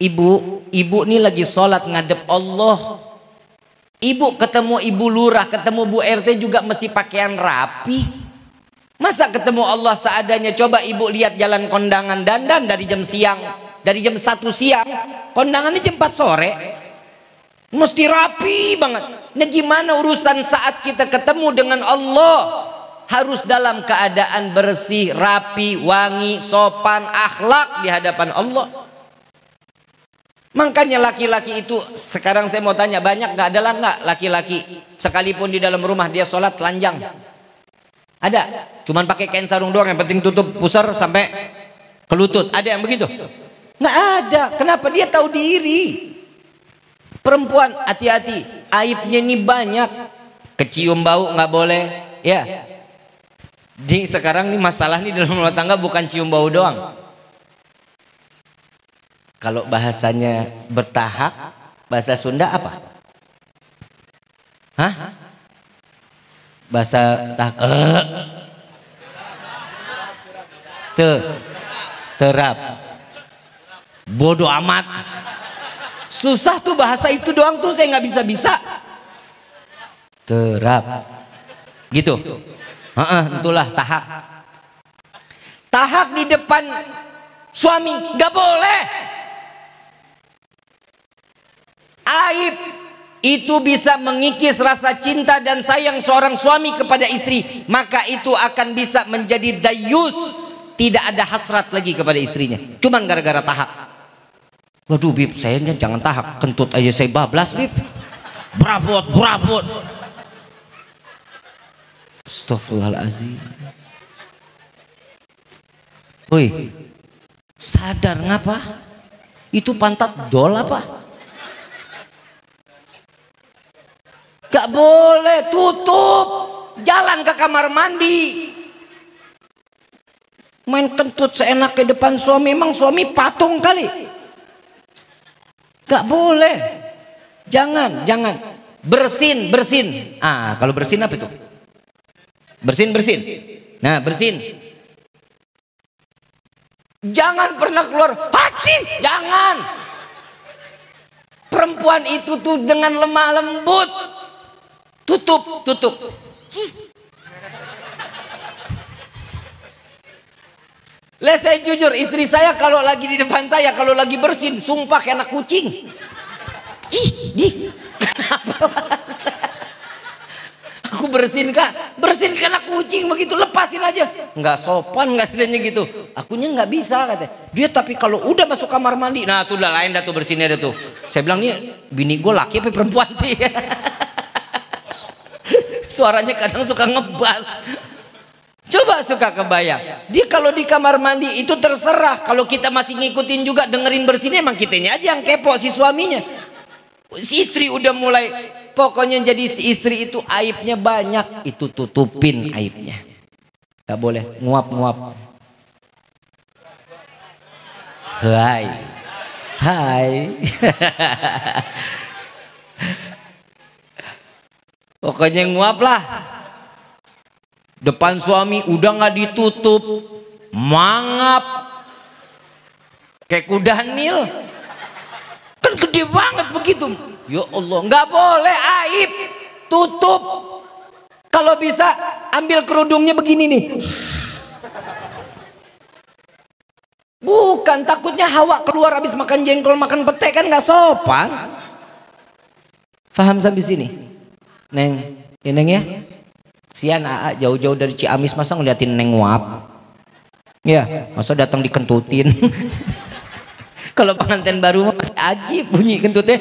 S2: Ibu nih lagi sholat ngadep Allah. Ibu ketemu ibu lurah, ketemu bu RT juga mesti pakaian rapi. Masa ketemu Allah seadanya? Coba ibu lihat jalan kondangan dandan dari jam siang, dari jam 1 siang, kondangannya jam 4 sore. Mesti rapi banget. Nah gimana urusan saat kita ketemu dengan Allah? Harus dalam keadaan bersih, rapi, wangi, sopan, akhlak di hadapan Allah. Makanya laki-laki itu, sekarang saya mau tanya, banyak nggak? Adalah nggak laki-laki sekalipun di dalam rumah dia sholat telanjang? Ada? Cuman pakai kain sarung doang, yang penting tutup pusar sampai ke lutut. Ada yang begitu? Nggak ada. Kenapa? Dia tahu diri. Perempuan hati-hati, aibnya ini banyak. Kecium bau nggak boleh, ya. Di sekarang nih masalah nih dalam rumah tangga bukan cium bau doang. Kalau bahasanya bertahap, bahasa Sunda apa? Hah? Bahasa tahap. Terap. Bodoh amat. Susah tuh bahasa itu doang tuh saya nggak bisa. Terap. Gitu. Itulah tahap. Tahap di depan suami nggak boleh. Aib itu bisa mengikis rasa cinta dan sayang seorang suami kepada istri. Maka itu akan bisa menjadi dayus. Tidak ada hasrat lagi kepada istrinya. Cuman gara-gara tahap. Waduh Bib, saya jangan tahap, kentut aja saya bablas Bib. Berabot. Astaghfirullahaladzim. Woi, sadar ngapa? Itu pantat dol apa? Gak boleh, tutup. Jalan ke kamar mandi. Main kentut seenaknya depan suami, emang suami patung kali. Gak boleh. Jangan. Bersin. Kalau bersin apa itu? Bersin. Nah, bersin. Jangan pernah keluar haji, jangan. Perempuan itu tuh dengan lemah lembut. Tutup. Saya jujur, istri saya kalau lagi di depan saya, kalau lagi bersin, sumpah kayak anak kucing. Kenapa? Aku bersin kak anak kucing begitu, lepasin aja. Nggak sopan katanya gitu. Akunya nggak bisa katanya. Dia tapi kalau udah masuk kamar mandi, nah tuh udah lain dah tuh bersinnya dah tuh. Saya bilang nih bini gue laki apa perempuan sih? Suaranya kadang suka ngebas. Coba suka kebayang. Dia kalau di kamar mandi itu terserah. Kalau kita masih ngikutin juga dengerin bersinnya, emang kitanya aja yang kepo si suaminya. Si istri udah mulai, pokoknya jadi si istri itu aibnya banyak, itu tutupin aibnya. Gak boleh nguap-nguap. Hai. Pokoknya nguap lah. Depan suami udah gak ditutup, mangap kayak kuda Nil. Kan gede banget begitu. Ya Allah, nggak boleh aib, tutup. Kalau bisa ambil kerudungnya begini nih. Bukan, takutnya hawa keluar habis makan jengkol, makan pete, kan nggak sopan. Faham sampai sini? Neng, ya Neng ya. Sian AA jauh-jauh dari Ciamis masa ngeliatin Neng nguap. Ya, masa datang dikentutin. Kalau pengantin baru masih ajib bunyi kentutnya.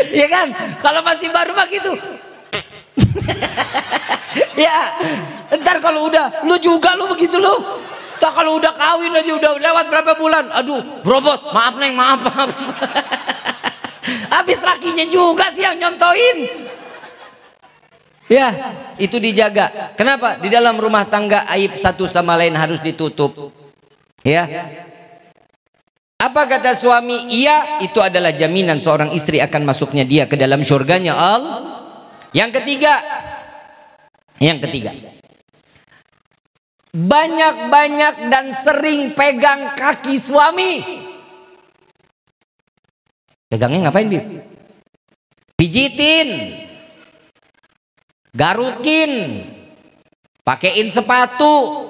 S2: Ya kan? Kalau masih baru mah gitu. Ya, ntar kalau udah lu juga lu begitu lu. Tak kalau udah kawin aja udah lewat berapa bulan. Aduh, berobot. Maaf Neng, maaf. Habis lakinya juga sih yang nyontoin. Ya, itu dijaga. Kenapa? Di dalam rumah tangga aib satu sama lain harus ditutup. Ya. Apa kata suami? Iya, itu adalah jaminan seorang istri akan masuknya dia ke dalam surganya Allah. Yang ketiga, banyak-banyak dan sering pegang kaki suami. Pegangnya ngapain, Bib? Pijitin, garukin, pakein sepatu,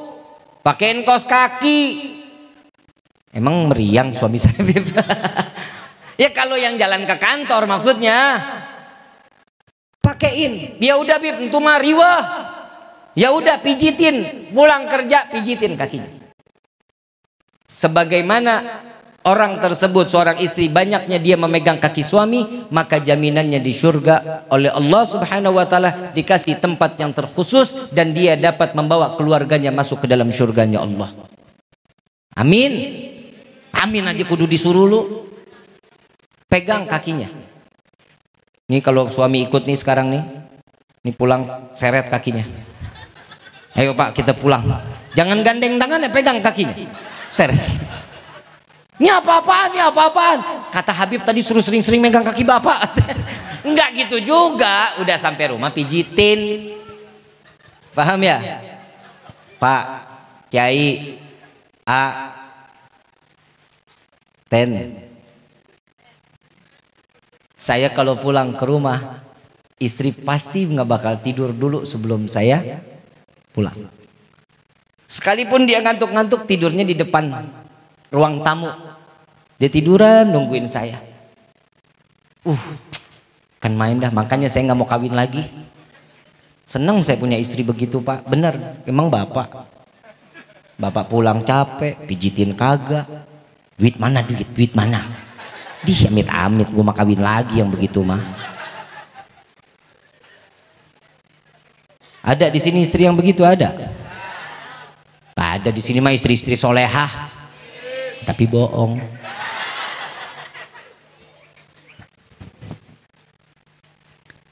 S2: pakein kaos kaki. Emang meriang suami saya, Bib? Ya kalau yang jalan ke kantor maksudnya. Pakein. Ya udah Bib, entu mah riwah. Ya udah pijitin, pulang kerja pijitin kakinya. Sebagaimana orang tersebut, seorang istri banyaknya dia memegang kaki suami, maka jaminannya di surga oleh Allah Subhanahu wa taala dikasih tempat yang terkhusus dan dia dapat membawa keluarganya masuk ke dalam surganya Allah. Amin. Amin aja kudu disuruh lu. Pegang kakinya. Nih kalau suami ikut nih sekarang nih. Nih pulang seret kakinya. Ayo Pak kita pulang. Jangan gandeng tangannya, pegang kakinya. Seret. Ini apa-apaan, ini apa-apaan. Kata Habib tadi suruh sering-sering megang kaki bapak. Enggak gitu juga. Udah sampai rumah pijitin. Paham ya? Pak Kiai A saya kalau pulang ke rumah, istri pasti nggak bakal tidur dulu sebelum saya pulang. Sekalipun dia ngantuk-ngantuk, tidurnya di depan ruang tamu. Dia tiduran nungguin saya. Kan main dah, makanya saya nggak mau kawin lagi. Seneng saya punya istri begitu Pak. Bener, emang bapak pulang capek, pijitin kagak. Duit mana, duit mana? Dih amit-amit gue mah kawin lagi yang begitu mah. Ada di sini istri yang begitu ada? Ada di sini mah istri-istri solehah, tapi bohong.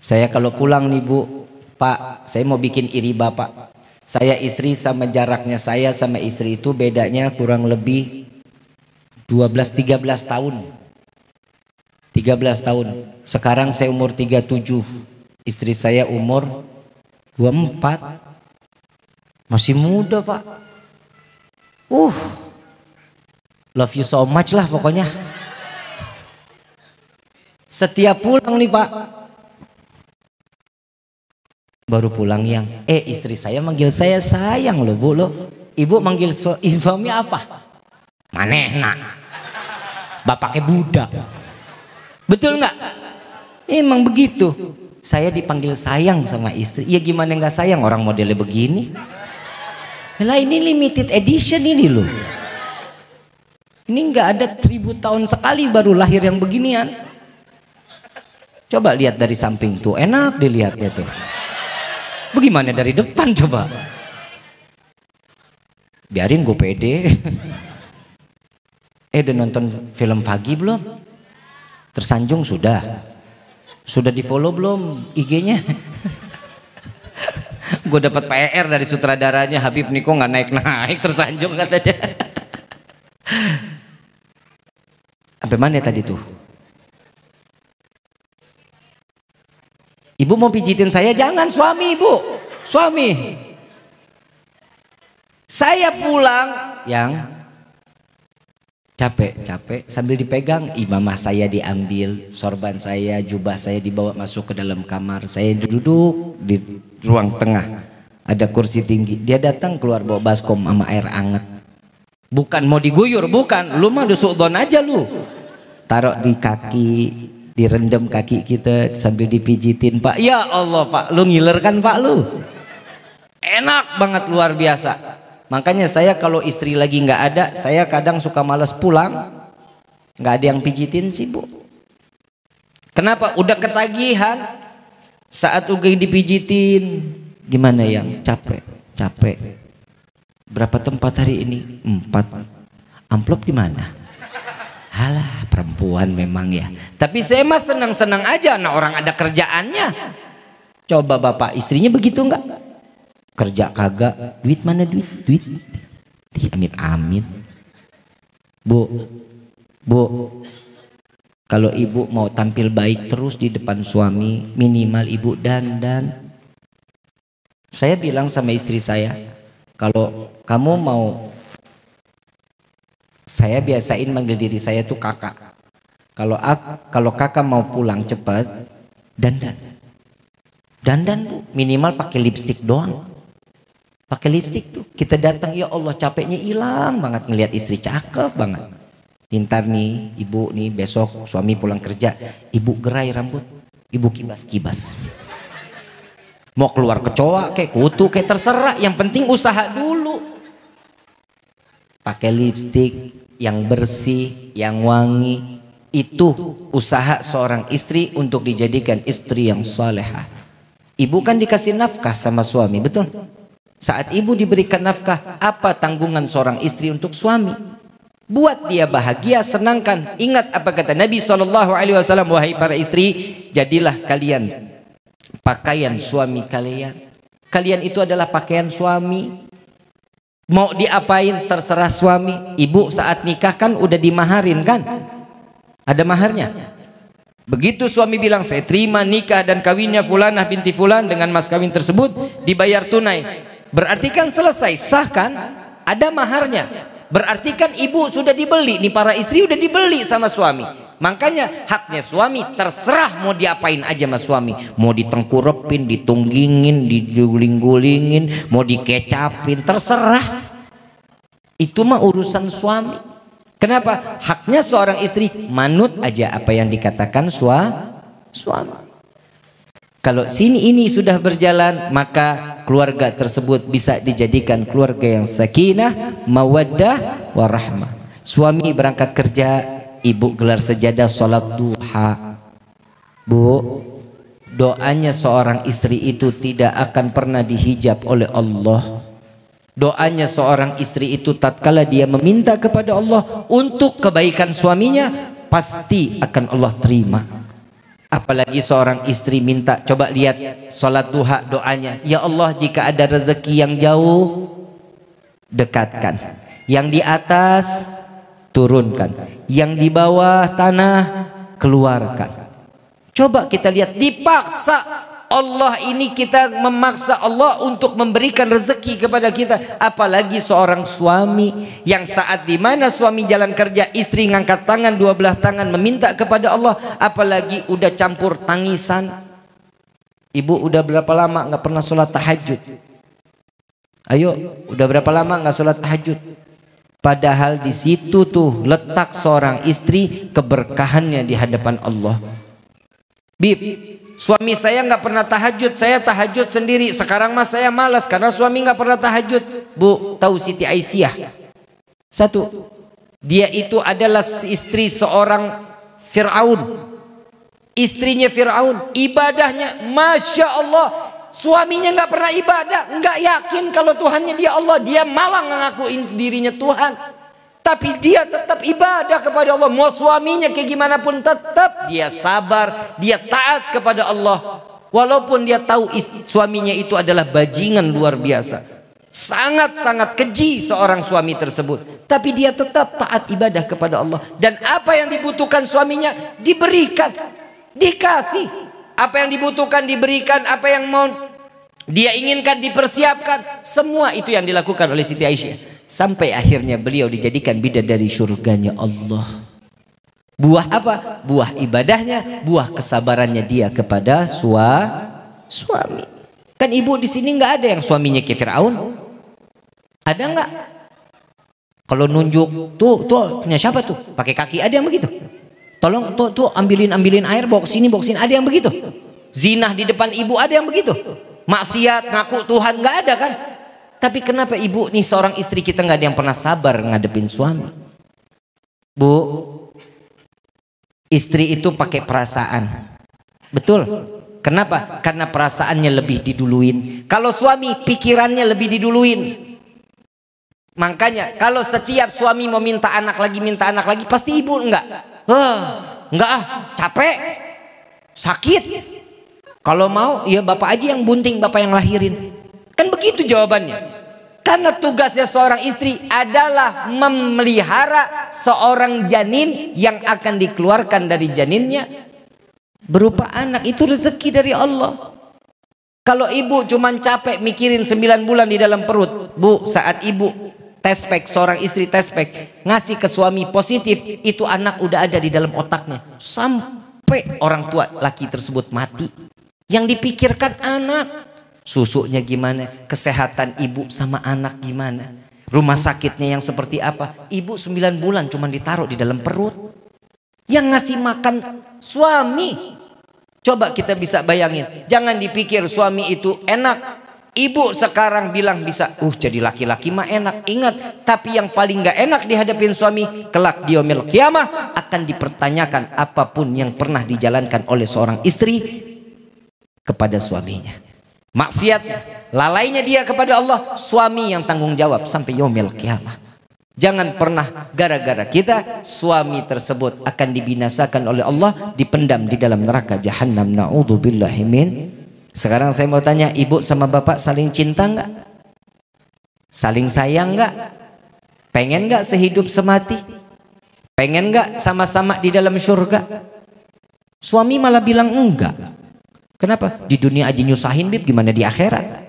S2: Saya kalau pulang nih Bu, Pak, saya mau bikin iri Bapak. Saya istri sama jaraknya saya sama istri itu bedanya kurang lebih 12-13 tahun. 13 tahun. Sekarang saya umur 37. Istri saya umur 24. Masih muda Pak. Uh, love you so much lah pokoknya. Setiap pulang nih Pak, baru pulang yang, istri saya manggil saya sayang loh Bu loh. Ibu manggil suami apa? Manehna. Bapaknya budak. Betul nggak? Emang begitu. Saya dipanggil sayang sama istri. Ya gimana nggak sayang orang modelnya begini? Lah ini limited edition ini loh. Ini nggak ada 1000 tahun sekali baru lahir yang beginian. Coba lihat dari samping tuh, enak dilihatnya tuh. Bagaimana dari depan coba? Biarin gue pede. Udah nonton film pagi belum? Tersanjung sudah? Sudah di follow belum IG-nya? Gue dapat PR dari sutradaranya, Habib Niko nggak naik-naik, tersanjung katanya. Sampai mana tadi tuh? Ibu mau pijitin saya? Jangan, suami ibu. Suami. Saya pulang yang capek sambil dipegang, imamah saya diambil, sorban saya, jubah saya dibawa masuk ke dalam kamar. Saya duduk di ruang tengah, ada kursi tinggi. Dia datang keluar bawa baskom sama air anget. Bukan mau diguyur, bukan. Lu mah suudon aja lu. Taruh di kaki, direndam kaki kita sambil dipijitin. Pak, ya Allah Pak, lu ngiler kan Pak lu? Enak banget, luar biasa. Makanya saya kalau istri lagi nggak ada, saya kadang suka malas pulang, nggak ada yang pijitin sih Bu. Kenapa? Udah ketagihan. Saat udah dipijitin, gimana yang capek. Berapa tempat hari ini? 4. Amplop di mana? Halah, perempuan memang ya. Tapi saya mah senang-senang aja, nah orang ada kerjaannya. Coba bapak istrinya begitu nggak? Kerja kagak, duit mana duit? Amit-amit. Bu, kalau ibu mau tampil baik terus di depan suami, minimal ibu dandan. Saya bilang sama istri saya, kalau kamu mau, saya biasain manggil diri saya tuh kakak. Kalau kakak mau pulang cepat, dandan Bu, minimal pakai lipstik doang. Pakai lipstik tuh kita datang, ya Allah capeknya hilang banget ngelihat istri cakep banget. Pintar nih ibu nih, besok suami pulang kerja, ibu gerai rambut, ibu kibas. Mau keluar kecoa kayak kutu kayak terserah, yang penting usaha dulu. Pakai lipstik yang bersih, yang wangi, itu usaha seorang istri untuk dijadikan istri yang salehah. Ibu kan dikasih nafkah sama suami, betul? Saat ibu diberikan nafkah, apa tanggungan seorang istri untuk suami? Buat dia bahagia, senangkan. Ingat apa kata Nabi SAW, wahai para istri, jadilah kalian pakaian suami kalian. Kalian itu adalah pakaian suami. Mau diapain terserah suami. Ibu saat nikah kan udah dimaharin kan? Ada maharnya. Begitu suami bilang, saya terima nikah dan kawinnya fulanah binti fulan dengan mas kawin tersebut dibayar tunai. Berarti kan selesai, sah kan? Ada maharnya. Berarti kan ibu sudah dibeli, nih para istri udah dibeli sama suami. Makanya haknya suami terserah mau diapain aja sama suami. Mau ditengkurepin, ditunggingin, diguling-gulingin, mau dikecapin, terserah. Itu mah urusan suami. Kenapa? Haknya seorang istri manut aja apa yang dikatakan suami. Kalau sini ini sudah berjalan, maka keluarga tersebut bisa dijadikan keluarga yang sakinah, mawaddah, warahmah. Suami berangkat kerja, ibu gelar sejadah sholat duha. Bu, doanya seorang istri itu tidak akan pernah dihijab oleh Allah. Doanya seorang istri itu tatkala dia meminta kepada Allah untuk kebaikan suaminya, pasti akan Allah terima. Apalagi seorang istri minta, coba lihat sholat duha doanya, ya Allah jika ada rezeki yang jauh dekatkan, yang di atas turunkan, yang di bawah tanah keluarkan. Coba kita lihat, dipaksa Allah ini kita memaksa Allah untuk memberikan rezeki kepada kita. Apalagi seorang suami yang saat dimana suami jalan kerja, istri ngangkat tangan, dua belah tangan meminta kepada Allah. Apalagi udah campur tangisan. Ibu udah berapa lama nggak pernah sholat tahajud? Ayo, udah berapa lama nggak sholat tahajud? Padahal di situ tuh letak seorang istri keberkahannya di hadapan Allah. Bib, suami saya nggak pernah tahajud, saya tahajud sendiri. Sekarang mas saya malas karena suami nggak pernah tahajud. Bu, tahu Siti Aisyah? Satu, dia itu adalah istri seorang Fir'aun. Istrinya Fir'aun, ibadahnya Masya Allah. Suaminya nggak pernah ibadah, nggak yakin kalau Tuhannya dia Allah. Dia malah ngakuin dirinya Tuhan. Tapi dia tetap ibadah kepada Allah. Mau suaminya kayak gimana pun tetap dia sabar, dia taat kepada Allah. Walaupun dia tahu suaminya itu adalah bajingan luar biasa, sangat-sangat keji seorang suami tersebut, tapi dia tetap taat ibadah kepada Allah. Dan apa yang dibutuhkan suaminya diberikan, dikasih. Apa yang dibutuhkan diberikan, apa yang mau dia inginkan dipersiapkan. Semua itu yang dilakukan oleh Siti Aisyah. Sampai akhirnya beliau dijadikan bidadari surganya Allah. Buah apa? Buah ibadahnya, buah kesabarannya dia kepada suami. Kan ibu di sini nggak ada yang suaminya kayak Fir'aun. Ada nggak? Kalau nunjuk tuh punya siapa tuh? Pakai kaki, ada yang begitu. Tolong tuh ambilin air, bawa ke sini, ada yang begitu. Zinah di depan ibu, ada yang begitu. Maksiat, ngaku Tuhan, nggak ada kan? Tapi kenapa ibu nih seorang istri kita nggak ada yang pernah sabar ngadepin suami? Bu, istri itu pakai perasaan, betul? Kenapa? Karena perasaannya lebih diduluin. Kalau suami pikirannya lebih diduluin. Makanya kalau setiap suami mau minta anak lagi, pasti ibu enggak capek, sakit. Kalau mau ya bapak aja yang bunting, bapak yang lahirin. Kan begitu jawabannya. Karena tugasnya seorang istri adalah memelihara seorang janin yang akan dikeluarkan dari janinnya berupa anak. Itu rezeki dari Allah. Kalau ibu cuman capek mikirin 9 bulan di dalam perut, bu, saat ibu tespek, seorang istri tespek ngasih ke suami positif, itu anak udah ada di dalam otaknya sampai orang tua laki tersebut mati. Yang dipikirkan anak, susunya gimana, kesehatan ibu sama anak gimana, rumah sakitnya yang seperti apa. Ibu 9 bulan cuma ditaruh di dalam perut. Yang ngasih makan suami. Coba kita bisa bayangin, jangan dipikir suami itu enak. Ibu sekarang bilang bisa, jadi laki-laki mah enak. Ingat, tapi yang paling gak enak dihadapin suami kelak di yaumil qiyamah akan dipertanyakan apapun yang pernah dijalankan oleh seorang istri kepada suaminya. Maksiatnya, lalainya dia kepada Allah, suami yang tanggung jawab sampai yaumil qiyamah. Jangan pernah gara-gara kita suami tersebut akan dibinasakan oleh Allah, dipendam di dalam neraka jahanam. Na'udzubillahi min. Sekarang saya mau tanya, ibu sama bapak saling cinta enggak? Saling sayang enggak? Pengen enggak sehidup semati? Pengen enggak sama-sama di dalam surga? Suami malah bilang enggak. Kenapa? Di dunia aja nyusahin, bib, gimana di akhirat?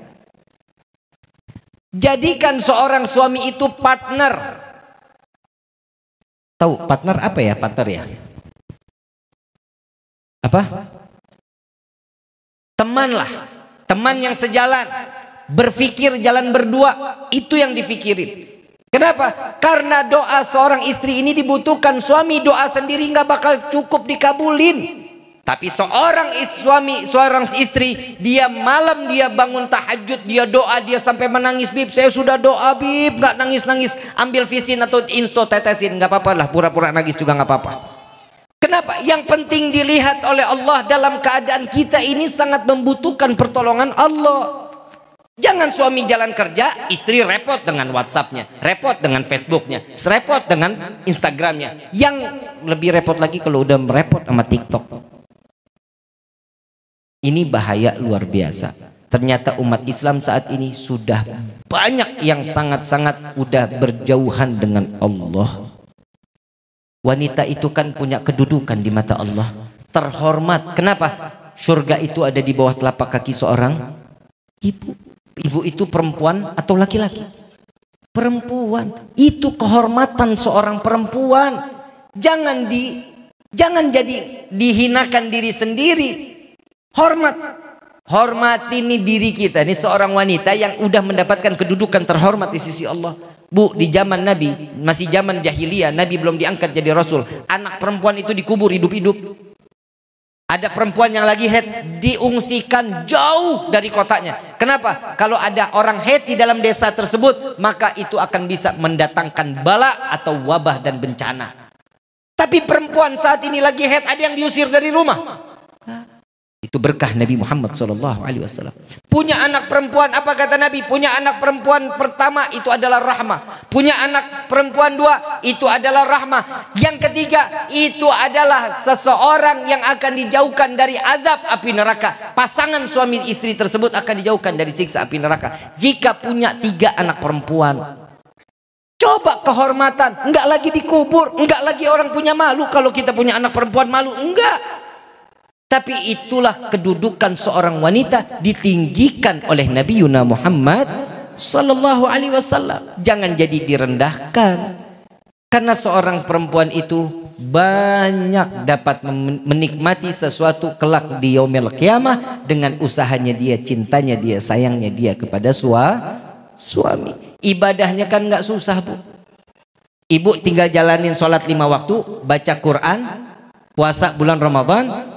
S2: Jadikan seorang suami itu partner. Tahu partner apa ya? Partner ya? Apa? Teman lah. Teman yang sejalan. Berpikir jalan berdua. Itu yang difikirin. Kenapa? Karena doa seorang istri ini dibutuhkan. Suami doa sendiri nggak bakal cukup dikabulin. Tapi seorang istri, dia malam dia bangun tahajud, dia doa, dia sampai menangis, bib, saya sudah doa, bib, nggak nangis-nangis, ambil visin atau insto tetesin, nggak apa-apa lah, pura-pura nangis juga nggak apa-apa. Kenapa? Yang penting dilihat oleh Allah dalam keadaan kita ini sangat membutuhkan pertolongan Allah. Jangan suami jalan kerja, istri repot dengan WhatsAppnya, repot dengan Facebooknya, repot dengan Instagramnya. Yang lebih repot lagi kalau udah merepot sama TikTok. Ini bahaya luar biasa. Ternyata umat Islam saat ini sudah banyak yang sangat-sangat udah berjauhan dengan Allah. Wanita itu kan punya kedudukan di mata Allah, terhormat. Kenapa? Surga itu ada di bawah telapak kaki seorang ibu. Ibu itu perempuan atau laki-laki? Perempuan. Itu kehormatan seorang perempuan. Jangan jadi dihinakan diri sendiri. Hormati ini diri kita. Ini seorang wanita yang udah mendapatkan kedudukan terhormat di sisi Allah. Bu, di zaman Nabi, masih zaman jahiliyah, Nabi belum diangkat jadi Rasul. Anak perempuan itu dikubur hidup-hidup. Ada perempuan yang lagi haid diungsikan jauh dari kotanya. Kenapa? Kalau ada orang haid di dalam desa tersebut, maka itu akan bisa mendatangkan bala atau wabah dan bencana. Tapi perempuan saat ini lagi haid, ada yang diusir dari rumah. Itu berkah Nabi Muhammad SAW. Punya anak perempuan, apa kata Nabi? Punya anak perempuan pertama itu adalah rahmah. Punya anak perempuan dua itu adalah rahmah. Yang ketiga itu adalah seseorang yang akan dijauhkan dari azab api neraka. Pasangan suami istri tersebut akan dijauhkan dari siksa api neraka jika punya 3 anak perempuan. Coba kehormatan, enggak lagi dikubur, enggak lagi orang punya malu kalau kita punya anak perempuan malu, enggak. Tapi itulah kedudukan seorang wanita ditinggikan oleh Nabi Yuna Muhammad sallallahu alaihi wasallam. Jangan jadi direndahkan. Karena seorang perempuan itu banyak dapat menikmati sesuatu kelak di yaumil qiyamah dengan usahanya dia, cintanya dia, sayangnya dia kepada suami. Ibadahnya kan nggak susah, Bu. Ibu tinggal jalanin sholat 5 waktu, baca Quran, puasa bulan Ramadan,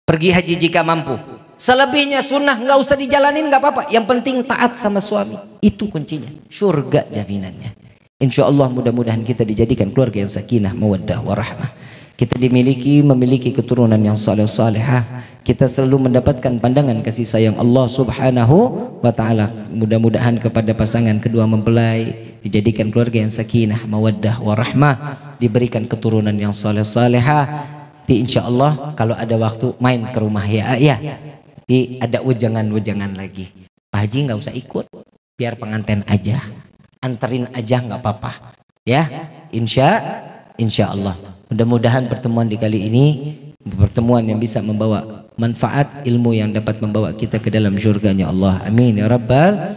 S2: pergi haji jika mampu. Selebihnya sunnah nggak usah dijalanin, nggak apa-apa. Yang penting taat sama suami. Itu kuncinya. Surga jaminannya. Insya Allah mudah-mudahan kita dijadikan keluarga yang sakinah, mawaddah, warahmah. Kita memiliki keturunan yang saleh-salehah. Kita selalu mendapatkan pandangan kasih sayang Allah Subhanahu wa ta'ala. Mudah-mudahan kepada pasangan kedua mempelai dijadikan keluarga yang sakinah, mawaddah, warahmah. Diberikan keturunan yang saleh-salehah. Insya Allah kalau ada waktu main ke rumah ya. Ada wejangan-wejangan lagi. Pak Haji nggak usah ikut, biar pengantin aja, anterin aja nggak apa-apa. Ya, insya Allah. Mudah-mudahan pertemuan di kali ini pertemuan yang bisa membawa manfaat ilmu yang dapat membawa kita ke dalam surganya Allah. Amin ya Rabbal.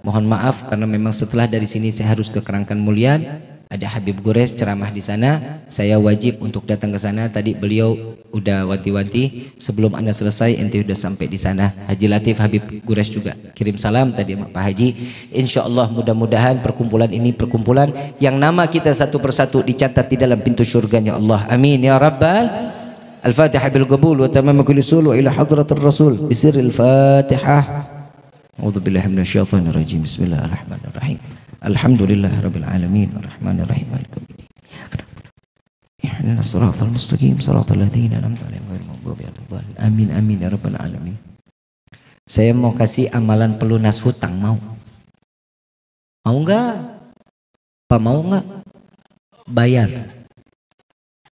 S2: Mohon maaf karena memang setelah dari sini saya harus ke Kerangkan Mulian. Ada Habib Gures ceramah di sana. Saya wajib untuk datang ke sana. Tadi beliau udah wanti-wanti sebelum Anda selesai ente udah sampai di sana. Haji Latif Habib Gures juga kirim salam tadi Pak Haji. Insya Allah mudah-mudahan perkumpulan ini perkumpulan yang nama kita satu persatu dicatat di dalam pintu surganya Allah. Amin ya Rabbal. Al-Fatihah bil qabul wa tamam kulli sul ila hadratir Rasul bisirril Fatihah. A'udzubillahi minasyaitonir rajim. Bismillahirrahmanirrahim. Alhamdulillah rabbil alamin arrahmanir rahim maliki yaumiddin. Ihdinas siratal mustaqim siratal ladzina an'amta 'alaihim ghairil maghdubi 'alaihim. Amin amin ya rabbal alamin. Saya mau kasih amalan pelunas hutang, mau? Mau enggak? Apa mau enggak? Bayar.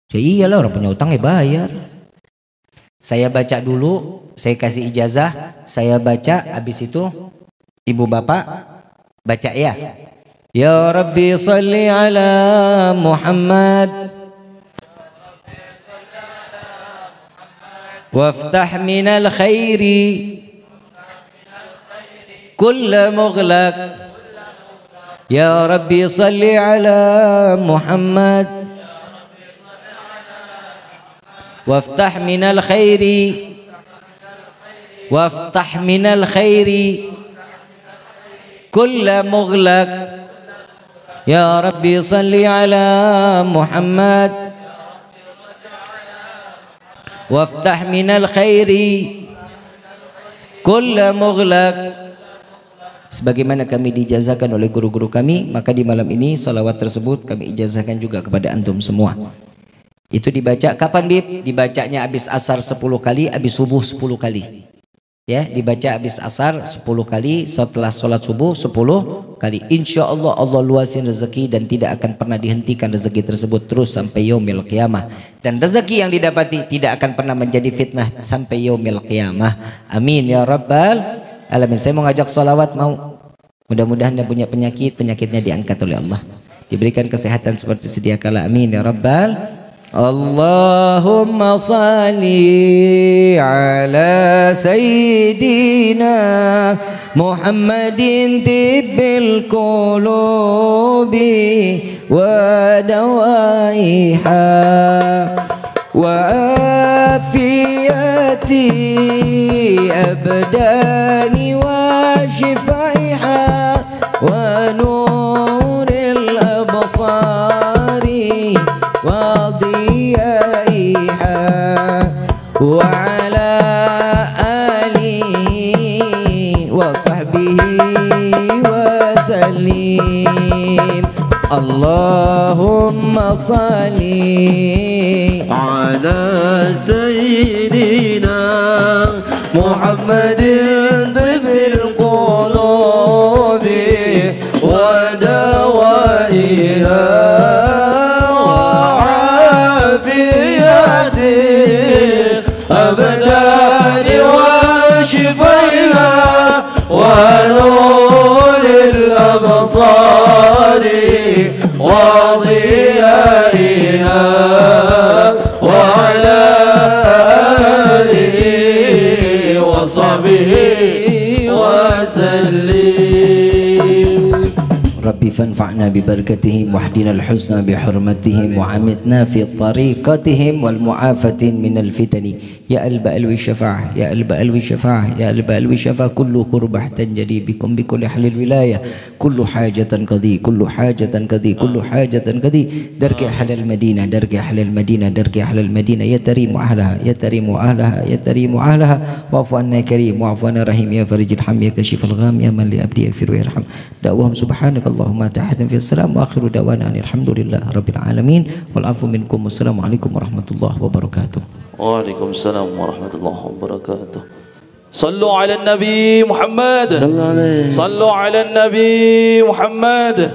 S2: Ya iyalah orang punya hutang ya bayar. Saya baca dulu, saya kasih ijazah, saya baca, habis itu ibu bapak baca ya. Ya Rabbi salli ala Muhammad waftah minal khairi kulla mughlaq. Ya Rabbi salli ala Muhammad waftah minal khairi waftah minal khairi kulla mughlaq. Ya Rabbi salli ala Muhammad waftah minal khairi kulla mughlaq. Sebagaimana kami diijazahkan oleh guru-guru kami, maka di malam ini salawat tersebut kami ijazahkan juga kepada antum semua. Itu dibaca kapan, Bib? Dibacanya habis asar 10 kali, habis subuh 10 kali. Ya, dibaca habis asar 10 kali, setelah sholat subuh 10 kali. Insya Allah Allah luasin rezeki dan tidak akan pernah dihentikan rezeki tersebut terus sampai yaumil qiyamah. Dan rezeki yang didapati tidak akan pernah menjadi fitnah sampai yaumil qiyamah. Amin ya Rabbal alamin. Saya mau ngajak salawat, mau? Mudah-mudahan yang punya penyakit, penyakitnya diangkat oleh Allah, diberikan kesehatan seperti sedia kala. Amin ya Rabbal
S1: Allahumma salli ala Sayyidina Muhammadin tibbil qulubi wa dawaiha wa afiyati abdani wa shifaiha wa nuril absari wa diyaiha wa ala alihi wa sahbihi wa sallim. Allahumma salli
S3: ala Sayyidina Muhammadin tibbil qulubi wa dawaiha wa afiyati abdani wa shifaiha wa nuril absari wa diyaiha wa ala alihi wa sahbihi wa sallim.
S1: Rabbi fanfa'na bi barakatihim wahdina al-husna bi hurmatihim wa amitna fi tariqatihim wal mu'afatin min al-fitani ya al-ba'al syafa'ah ya al-ba'al syafa'ah ya al-ba'al syafa'ah kullu qurbah tanjadi bikum bi kulli halil wilayah kullu hajatan qadi kullu hajatan qadi kullu hajatan qadi darki halal madinah darki halal madinah darki halal madinah ya tarimu ahlaha ya tarimu ahlaha ya tarimu ahlaha wa'fu anna karim wa'fu anna rahim ya farijil ham ya kashifal gham ya man li abdi yaghfir wa yarham da'wahum subhanaka Allahumma tahiyatan fi salam wa akhiru da'wana alhamdulillah rabbil alamin wal afu minkum wassalamualaikum warahmatullahi wabarakatuh.
S3: Waalaikumsalam warahmatullahi wabarakatuh. Sallu ala Nabi Muhammad. Sallu ala Nabi Muhammad.